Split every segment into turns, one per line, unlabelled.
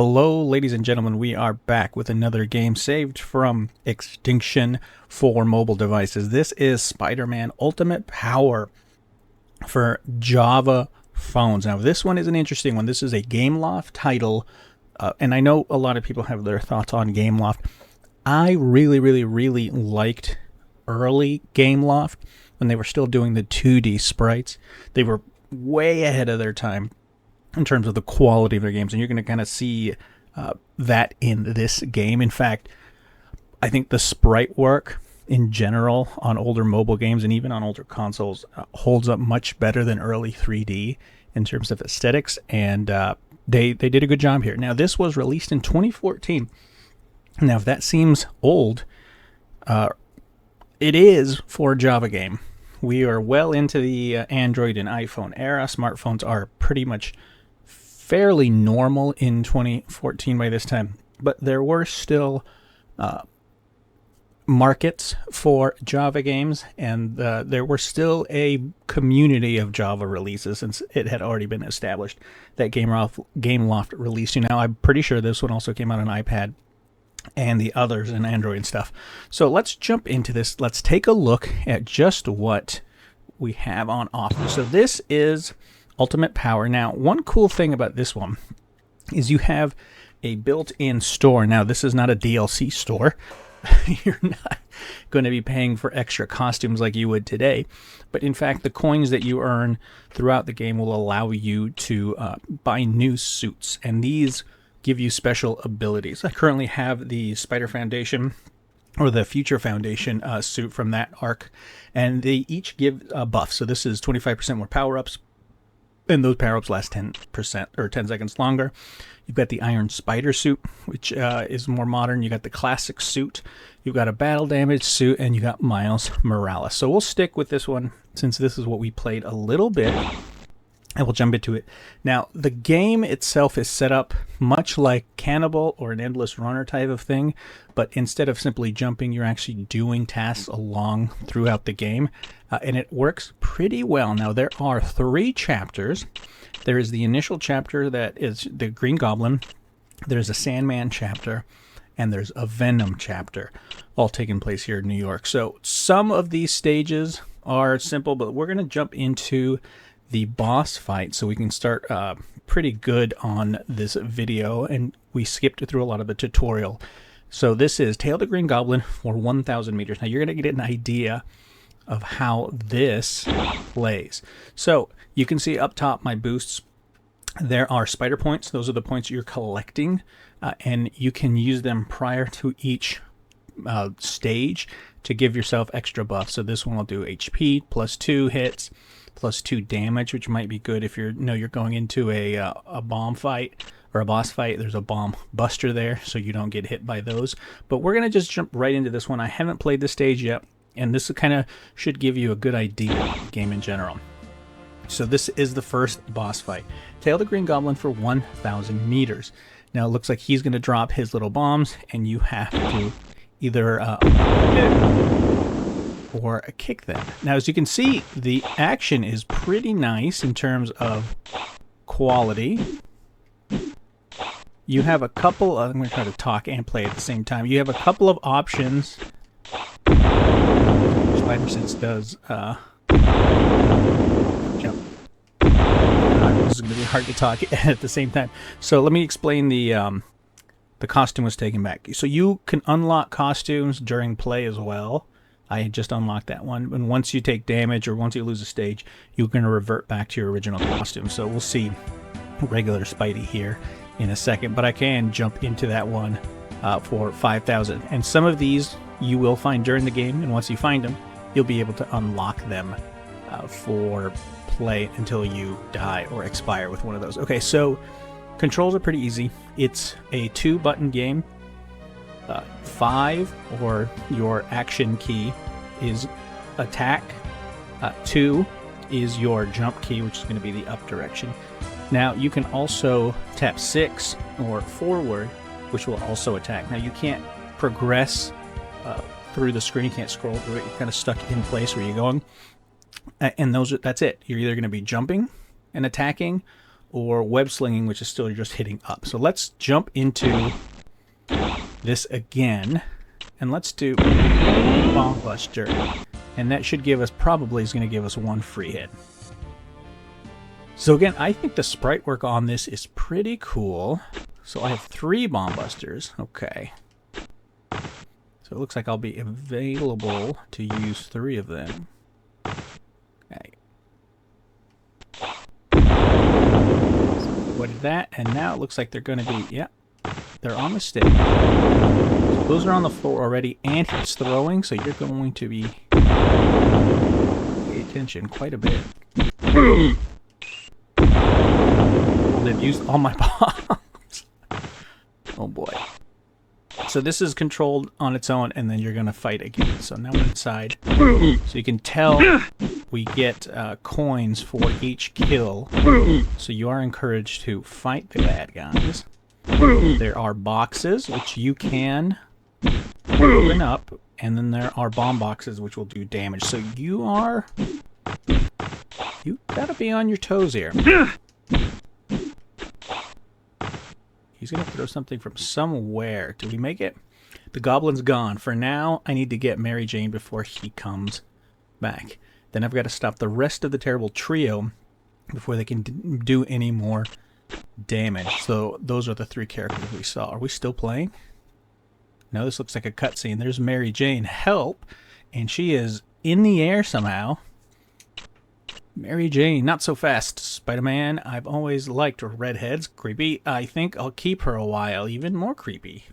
Hello, ladies and gentlemen. We are back with another game saved from extinction for mobile devices. This is Spider-Man Ultimate Power for Java phones. Now, this one is an interesting one. This is a Gameloft title, and I know a lot of people have their thoughts on Gameloft. I really liked early Gameloft when they were still doing the 2D sprites. They were way ahead of their time in terms of the quality of their games, and you're going to kind of see that in this game. In fact, I think the sprite work in general on older mobile games and even on older consoles holds up much better than early 3D in terms of aesthetics, and they did a good job here. Now, this was released in 2014. Now, if that seems old, it is for a Java game. We are well into the Android and iPhone era. Smartphones are pretty much fairly normal in 2014 by this time, but there were still markets for Java games, and there were still a community of Java releases since it had already been established that Gameloft released. Now, I'm pretty sure this one also came out on iPad and the others in Android and stuff. So let's jump into this. Let's take a look at just what we have on offer. So this is Ultimate Power. Now, one cool thing about this one is you have a built-in store. Now, this is not a DLC store. You're not going to be paying for extra costumes like you would today. But in fact, the coins that you earn throughout the game will allow you to buy new suits. And these give you special abilities. I currently have the Spider Foundation or the Future Foundation suit from that arc. And they each give a buff. So this is 25% more power-ups. And those power-ups last 10% or 10 seconds longer. You've got the Iron Spider suit, which is more modern. You got the classic suit. You've got a battle damage suit, and you got Miles Morales. So we'll stick with this one since this is what we played a little bit, and we'll jump into it. Now, the game itself is set up much like Cannibal or an Endless Runner type of thing, but instead of simply jumping, you're actually doing tasks along throughout the game, and it works pretty well. Now, there are 3 chapters. There is the initial chapter that is the Green Goblin, there's a Sandman chapter, and there's a Venom chapter, all taking place here in New York. So some of these stages are simple, but we're going to jump into the boss fight so we can start pretty good on this video, and we skipped through a lot of the tutorial. So this is Tail the Green Goblin for 1,000 meters. Now you're going to get an idea of how this plays. So you can see up top my boosts. There are spider points. Those are the points you're collecting, and you can use them prior to each stage to give yourself extra buffs. So this one will do HP plus 2 hits, plus 2 damage, which might be good if you're going into a bomb fight or a boss fight. There's a bomb buster there, so you don't get hit by those. But we're gonna just jump right into this one. I haven't played this stage yet, and this kind of should give you a good idea of the game in general. So this is the first boss fight. Tail the Green Goblin for 1,000 meters. Now it looks like he's gonna drop his little bombs, and you have to either or kick them. Now, as you can see, the action is pretty nice in terms of quality. You have a couple of, I'm going to try to talk and play at the same time. You have a couple of options. Spider Sense does jump. This is going to be hard to talk at the same time. So let me explain the costume was taken back. So you can unlock costumes during play as well. I just unlocked that one. And once you take damage or once you lose a stage, you're going to revert back to your original costume. So we'll see regular Spidey here in a second. But I can jump into that one for 5,000. And some of these you will find during the game. And once you find them, you'll be able to unlock them for play until you die or expire with one of those. Okay, so controls are pretty easy. It's a 2-button game. 5, or your action key, is attack. 2 is your jump key, which is going to be the up direction. Now you can also tap 6 or forward, which will also attack. Now you can't progress through the screen, you can't scroll through it, you're kind of stuck in place where you're going. And that's it. You're either going to be jumping and attacking, or web slinging, which is still just hitting up. So let's jump into this again, and let's do Bomb Buster, and that should give us, probably is going to give us 1 free hit. So again, I think the sprite work on this is pretty cool. So I have 3 Bomb Busters. Okay. So it looks like I'll be available to use 3 of them. Okay. What did that? And now it looks like they're going to be, yeah, they're on the stage. So those are on the floor already, and he's throwing, so you're going to be pay attention quite a bit. They've used all my bombs. Oh boy. So this is controlled on its own, and then you're going to fight again. So now we're inside. So you can tell we get coins for each kill. So you are encouraged to fight the bad guys. There are boxes, which you can open up, and then there are bomb boxes, which will do damage. So you gotta be on your toes here. He's going to throw something from somewhere. Do we make it? The Goblin's gone. For now, I need to get Mary Jane before he comes back. Then I've got to stop the rest of the terrible trio before they can do any more damage. So those are the 3 characters we saw. Are we still playing? No, this looks like a cutscene. There's Mary Jane. Help! And she is in the air somehow. Mary Jane, not so fast. Spider-Man, I've always liked redheads. Creepy. I think I'll keep her a while. Even more creepy.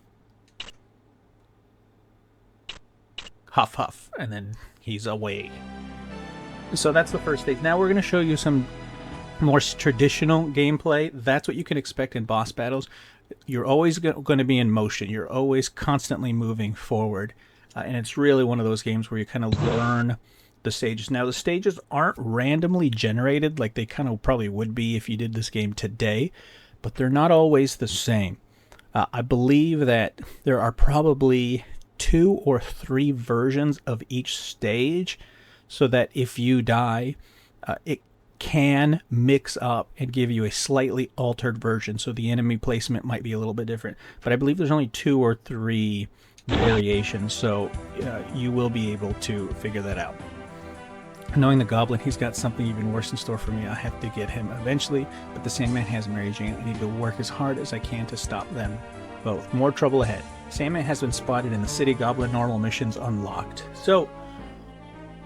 Huff, huff. And then he's away. So that's the first stage. Now we're going to show you some more traditional gameplay. That's what you can expect in boss battles. You're always going to be in motion. You're always constantly moving forward. And it's really one of those games where you kind of learn the stages. Now, the stages aren't randomly generated like they kind of probably would be if you did this game today, but they're not always the same. I believe that there are probably 2 or 3 versions of each stage, so that if you die, it can mix up and give you a slightly altered version, so the enemy placement might be a little bit different. But I believe there's only 2 or 3 variations, so you will be able to figure that out. Knowing the Goblin, he's got something even worse in store for me. I have to get him eventually, but the Sandman has Mary Jane. I need to work as hard as I can to stop them both. More trouble ahead. Sandman has been spotted in the city. Goblin normal missions unlocked. So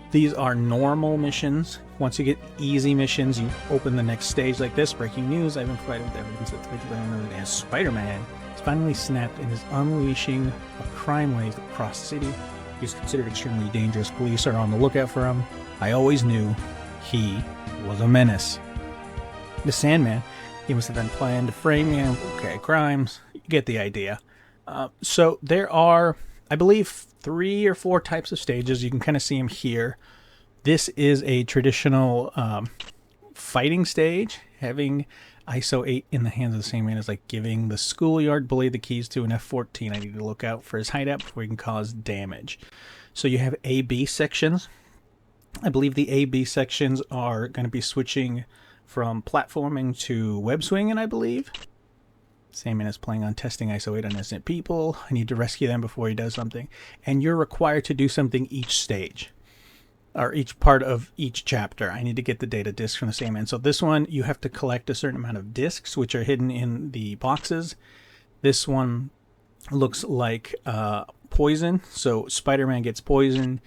these are normal missions. Once you get easy missions, you open the next stage like this. Breaking news, I've been provided with evidence that the Spider-Man has finally snapped and is unleashing a crime wave across the city. He's considered extremely dangerous. Police are on the lookout for him. I always knew he was a menace. The Sandman, he must have been planned to frame him. Okay, crimes. You get the idea. So there are, I believe, 3 or 4 types of stages. You can kind of see them here. This is a traditional fighting stage. Having ISO 8 in the hands of the Sandman is like giving the schoolyard bully the keys to an F-14. I need to look out for his hideout before he can cause damage. So you have A-B sections. I believe the A-B sections are going to be switching from platforming to web swinging, I believe. Sandman is planning on testing ISO 8 on innocent people. I need to rescue them before he does something. And you're required to do something each stage, or each part of each chapter. I need to get the data disc from the Sandman. So this one, you have to collect a certain amount of discs, which are hidden in the boxes. This one looks like poison. So Spider-Man gets poisoned.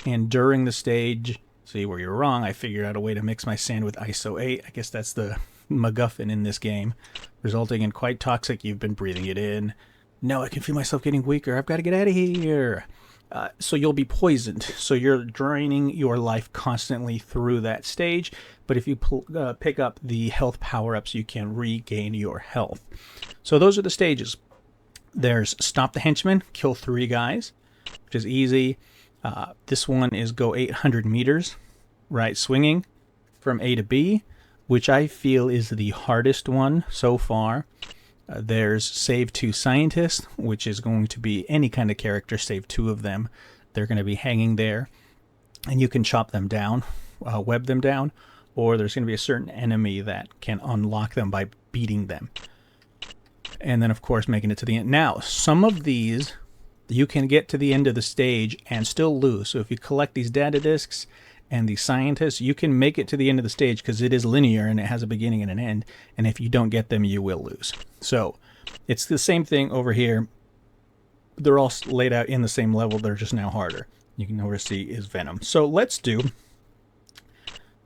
And during the stage, see where you're wrong, I figured out a way to mix my sand with ISO 8. I guess that's the MacGuffin in this game, resulting in quite toxic. You've been breathing it in. No, I can feel myself getting weaker. I've got to get out of here. So you'll be poisoned. So you're draining your life constantly through that stage. But if you pick up the health power-ups, you can regain your health. So those are the stages. There's Stop the Henchman, kill 3 guys, which is easy. This one is go 800 meters, right, swinging from A to B, which I feel is the hardest one so far. There's Save 2 Scientists, which is going to be any kind of character, save 2 of them. They're going to be hanging there, and you can chop them down, web them down, or there's going to be a certain enemy that can unlock them by beating them. And then, of course, making it to the end. Now, some of these, you can get to the end of the stage and still lose. So if you collect these data discs and these scientists, you can make it to the end of the stage because it is linear and it has a beginning and an end. And if you don't get them, you will lose. So it's the same thing over here. They're all laid out in the same level. They're just now harder. You can over see is Venom. So let's do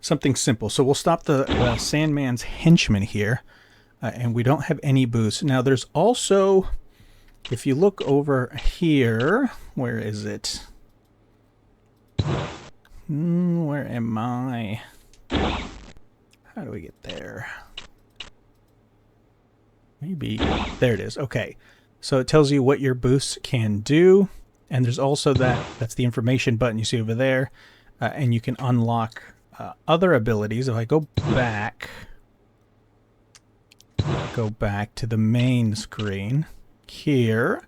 something simple. So we'll stop the Sandman's henchman here. And we don't have any boosts. Now there's also, if you look over here, where is it? Where am I? How do we get there? Maybe, there it is. Okay, so it tells you what your boosts can do. And there's also that's the information button you see over there. And you can unlock other abilities. If I go back to the main screen here,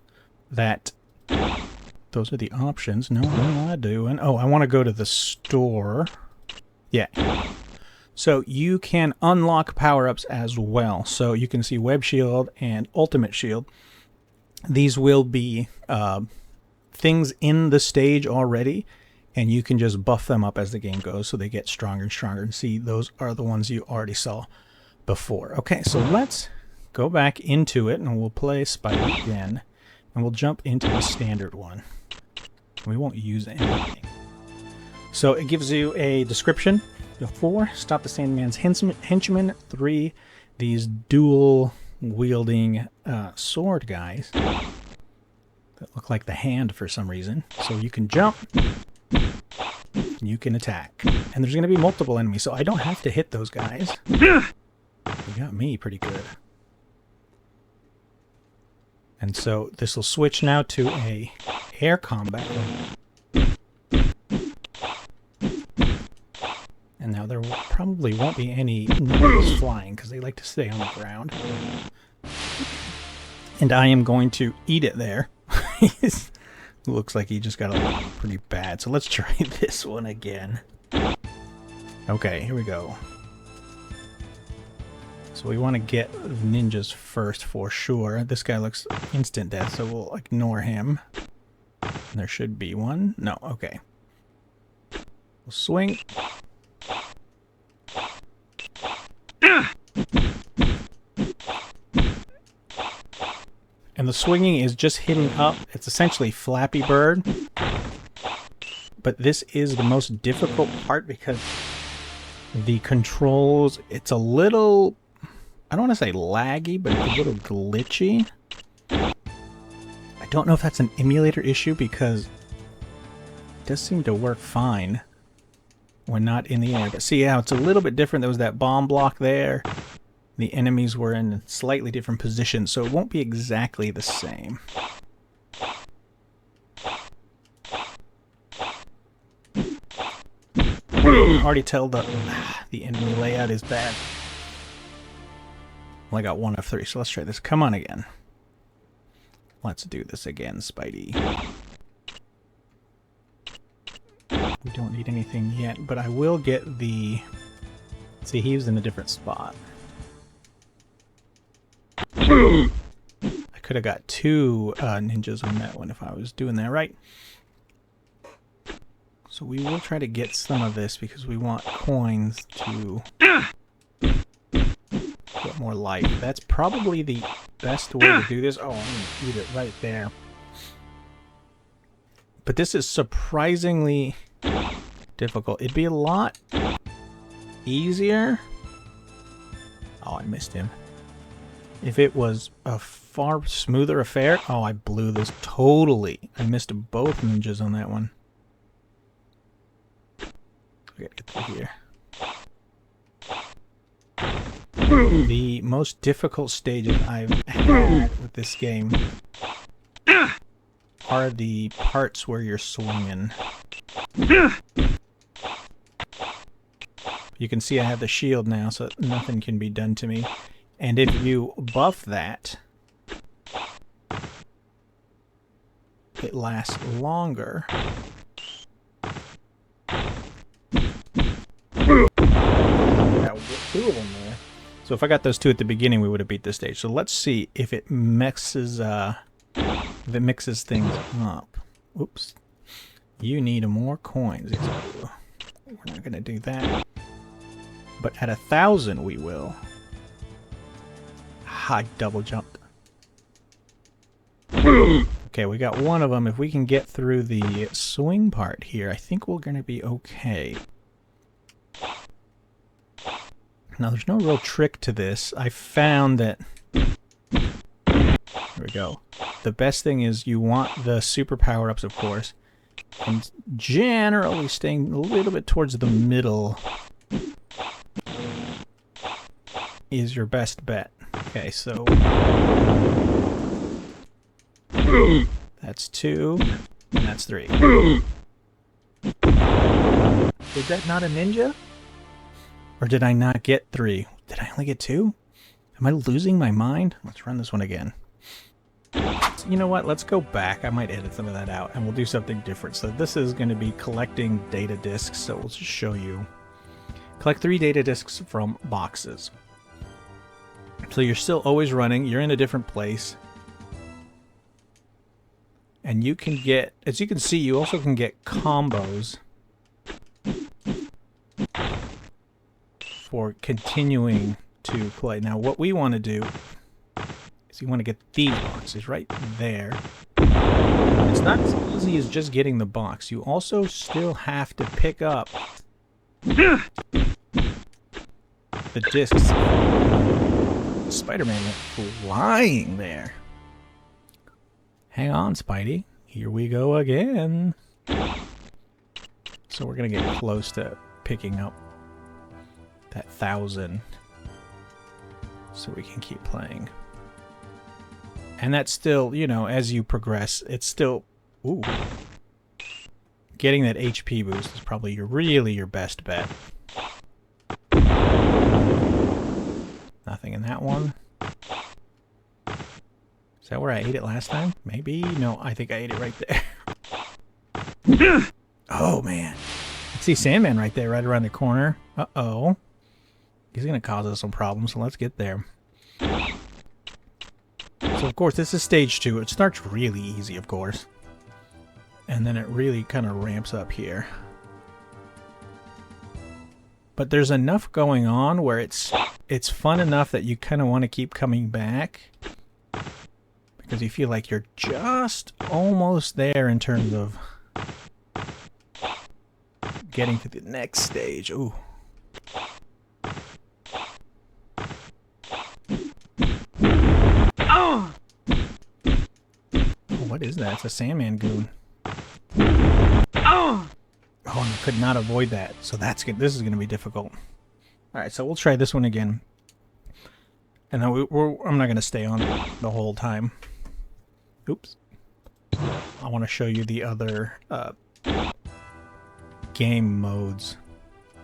those are the options. No, what am I doing? Oh, I want to go to the store. Yeah. So you can unlock power-ups as well. So you can see Web Shield and Ultimate Shield. These will be things in the stage already, and you can just buff them up as the game goes so they get stronger and stronger. And see, those are the ones you already saw before. Okay, so let's go back into it, and we'll play Spidey again, and we'll jump into the standard one. We won't use anything. So it gives you a description. 4, stop the Sandman's henchmen. 3, these dual-wielding sword guys that look like the hand for some reason. So you can jump, you can attack, and there's going to be multiple enemies, so I don't have to hit those guys. You got me pretty good. And so this will switch now to a air combat. And now there probably won't be any noise flying because they like to stay on the ground. And I am going to eat it there. Looks like he just got a pretty bad. So let's try this one again. Okay, here we go. So we want to get ninjas first for sure. This guy looks instant death, so we'll ignore him. And there should be one. No, okay. We'll swing. And the swinging is just hitting up. It's essentially Flappy Bird. But this is the most difficult part because the controls, it's a little, I don't want to say laggy, but it's a little glitchy. I don't know if that's an emulator issue because it does seem to work fine when not in the air. But see how it's a little bit different. There was that bomb block there. The enemies were in slightly different positions, so it won't be exactly the same. You can already tell the enemy layout is bad. Well, I got 1 of 3, so let's try this. Come on again. Let's do this again, Spidey. We don't need anything yet, but I will get the... See, he was in a different spot. I could have got 2 ninjas on that one if I was doing that right. So we will try to get some of this because we want coins to get more life. That's probably the best way to do this. Oh, I'm going to eat it right there. But this is surprisingly difficult. It'd be a lot easier. Oh, I missed him. If it was a far smoother affair... Oh, I blew this totally. I missed both ninjas on that one. I gotta get through here. The most difficult stages I've had with this game are the parts where you're swinging. You can see I have the shield now, so nothing can be done to me. And if you buff that, it lasts longer. 2 of them there. So if I got those 2 at the beginning, we would have beat this stage. So let's see if it mixes things up. Oops. You need more coins. We're not going to do that. But at 1,000 we will. I double jumped. Okay, we got one of them. If we can get through the swing part here, I think we're going to be okay. Now, there's no real trick to this. I found that... There we go. The best thing is you want the super power-ups, of course. And generally staying a little bit towards the middle is your best bet. Okay, so... That's 2, and that's 3. Is that not a ninja? Or did I not get 3? Did I only get 2? Am I losing my mind? Let's run this one again. You know what? Let's go back. I might edit some of that out, and we'll do something different. So this is going to be collecting data discs, so we'll just show you. Collect 3 data discs from boxes. So you're still always running. You're in a different place. And you can get, as you can see, you also can get combos for continuing to play. Now, what we want to do is you want to get these boxes right there. It's not as easy as just getting the box. You also still have to pick up the discs. Spider-Man went flying there. Hang on, Spidey. Here we go again. So we're going to get close to picking up that 1,000 so we can keep playing. And that's still, you know, as you progress, it's still... Ooh. Getting that HP boost is probably really your best bet. Nothing in that one. Is that where I ate it last time? Maybe? No, I think I ate it right there. Oh, man. I see Sandman right there, right around the corner. Uh-oh. He's going to cause us some problems, so let's get there. So, of course, this is stage 2. It starts really easy, of course. And then it really kind of ramps up here. But there's enough going on where it's fun enough that you kind of want to keep coming back. Because you feel like you're just almost there in terms of getting to the next stage. Ooh. Oh! What is that? It's a Sandman goon. Oh! Oh, and I could not avoid that. So that's good. This is going to be difficult. Alright, so we'll try this one again. And then I'm not going to stay on the whole time. Oops. I want to show you the other game modes.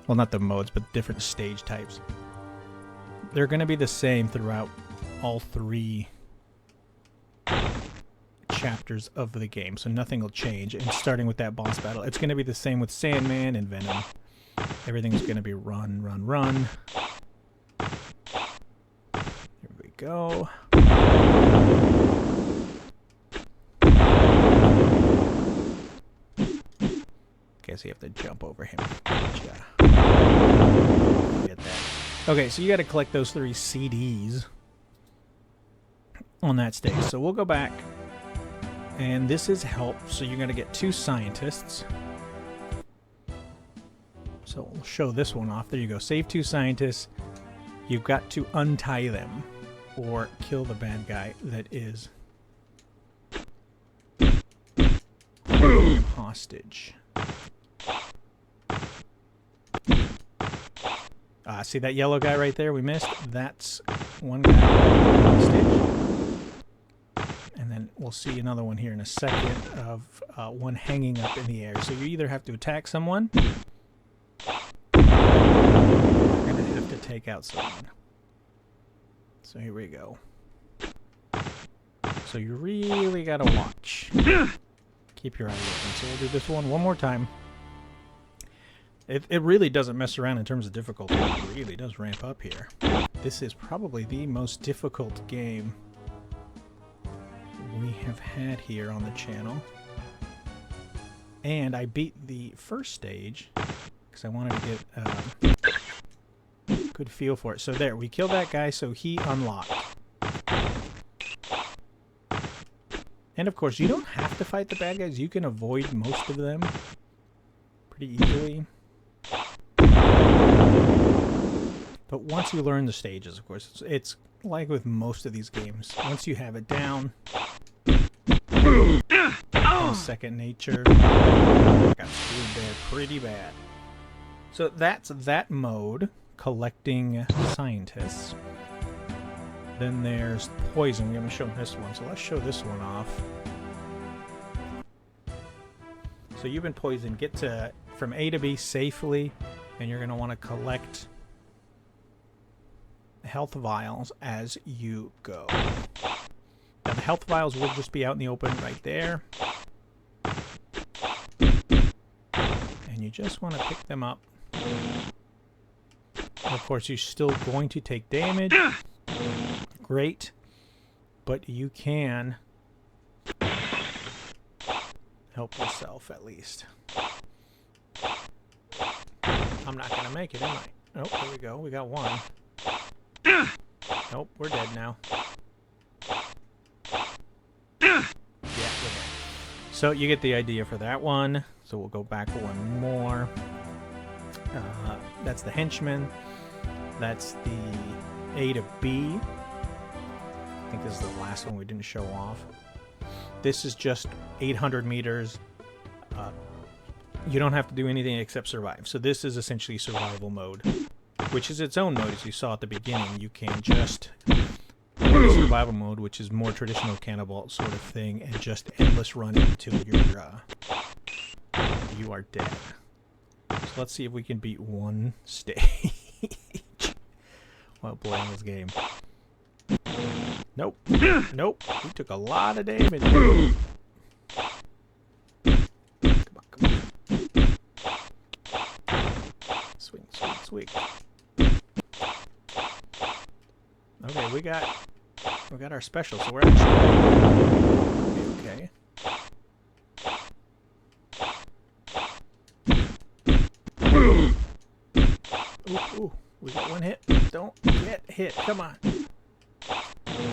Well, not the modes, but different stage types. They're going to be the same throughout all 3 chapters of the game, so nothing will change. And starting with that boss battle, it's going to be the same with Sandman and Venom. Everything's going to be run, run, run. Here we go. Guess you have to jump over him. Gotcha. Get that. Okay, so you got to collect those 3 CDs on that stage. So we'll go back, and this is help. So you're going to get 2 scientists. So we'll show this one off. There you go. Save 2 scientists. You've got to untie them or kill the bad guy that is hostage. See that yellow guy right there we missed? That's one guy hostage. And then we'll see another one here in a second of one hanging up in the air. So you either have to attack someone, or you're going to have to take out someone. So here we go. So you really got to watch. Keep your eye open. So we'll do this one more time. It really doesn't mess around in terms of difficulty. It really does ramp up here. This is probably the most difficult game we have had here on the channel. And I beat the first stage because I wanted to get a good feel for it. So there, we killed that guy, so he unlocked. And of course, you don't have to fight the bad guys. You can avoid most of them pretty easily. But once you learn the stages, of course, it's like with most of these games. Once you have it down, it's second nature. I got screwed there pretty bad. So that's that mode, collecting scientists. Then there's poison. We haven't shown this one, so let's show this one off. So you've been poisoned. Get to from A to B safely, and you're going to want to collect health vials as you go. Now the health vials will just be out in the open right there. And you just want to pick them up. And of course, you're still going to take damage. Great. But you can help yourself at least. I'm not going to make it, am I? Oh, there we go. We got one. Nope, we're dead now. Yeah, we're dead. So you get the idea for that one. So we'll go back one more. That's the henchman. That's the A to B. I think this is the last one we didn't show off. This is just 800 meters. You don't have to do anything except survive. So this is essentially survival mode, which is its own mode. As you saw at the beginning, you can just go to survival mode, which is more traditional cannibal sort of thing, and just endless running until you are dead. So let's see if we can beat one stage while playing this game. Nope. Nope. We took a lot of damage. Come on, come on. Swing, swing, swing. Okay, we got our special, so we're actually okay. Ooh, we got one hit. Don't get hit. Come on.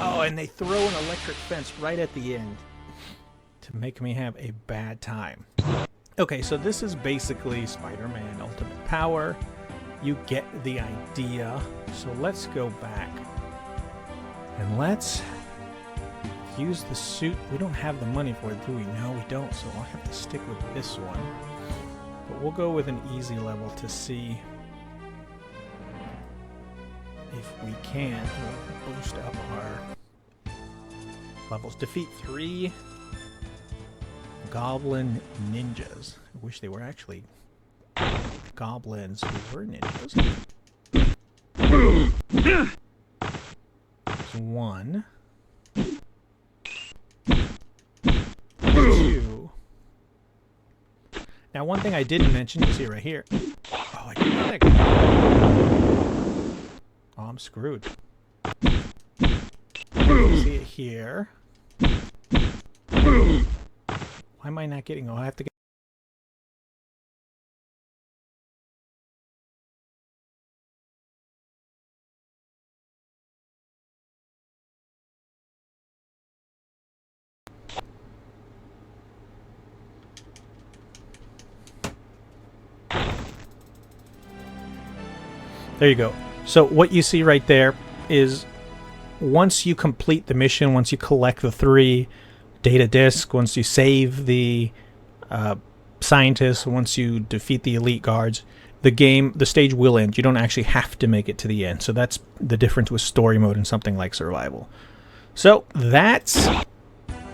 Oh, and they throw an electric fence right at the end to make me have a bad time. Okay, so this is basically Spider-Man Ultimate Power. You get the idea. So let's go back. And let's use the suit. We don't have the money for it, do we? No, we don't, so I'll have to stick with this one. But we'll go with an easy level to see if we can boost up our levels. Defeat 3 Goblin ninjas. I wish they were actually goblins who were ninjas. One. 2. Now, one thing I didn't mention, you see right here. Oh, I didn't know that guy. Oh, I'm screwed. You see it here. Why am I not getting? Oh, I have to get. There you go. So what you see right there is once you complete the mission, once you collect the 3 data discs, once you save the scientists, once you defeat the elite guards, the stage will end. You don't actually have to make it to the end. So that's the difference with story mode and something like survival. So that's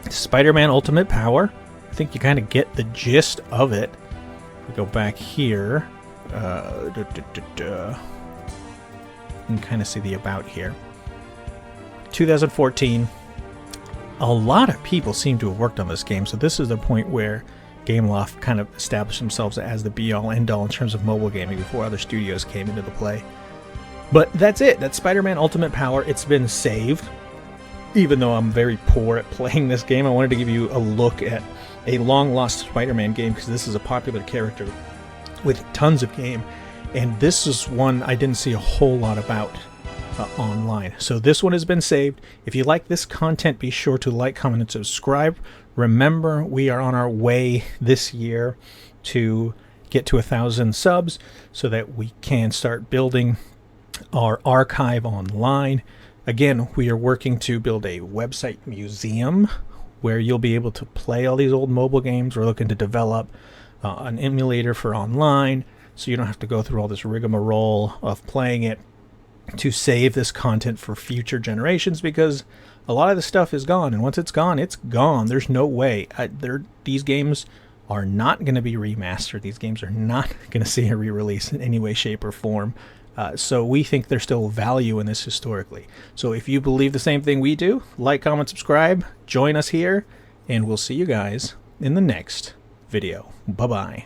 Spider-Man Ultimate Power. I think you kind of get the gist of it. We go back here. You can kind of see the about here. 2014. A lot of people seem to have worked on this game, so this is the point where Gameloft kind of established themselves as the be-all, end-all in terms of mobile gaming before other studios came into the play. But that's it. That's Spider-Man Ultimate Power. It's been saved. Even though I'm very poor at playing this game, I wanted to give you a look at a long-lost Spider-Man game, because this is a popular character with tons of game. And this is one I didn't see a whole lot about online. So this one has been saved. If you like this content, be sure to like, comment, and subscribe. Remember, we are on our way this year to get to 1,000 subs so that we can start building our archive online. Again, we are working to build a website museum where you'll be able to play all these old mobile games. We're looking to develop an emulator for online, so you don't have to go through all this rigmarole of playing it, to save this content for future generations, because a lot of the stuff is gone, and once it's gone, it's gone. There's no way. These games are not going to be remastered. These games are not going to see a re-release in any way, shape, or form. So we think there's still value in this historically. So if you believe the same thing we do, like, comment, subscribe, join us here, and we'll see you guys in the next video. Bye-bye.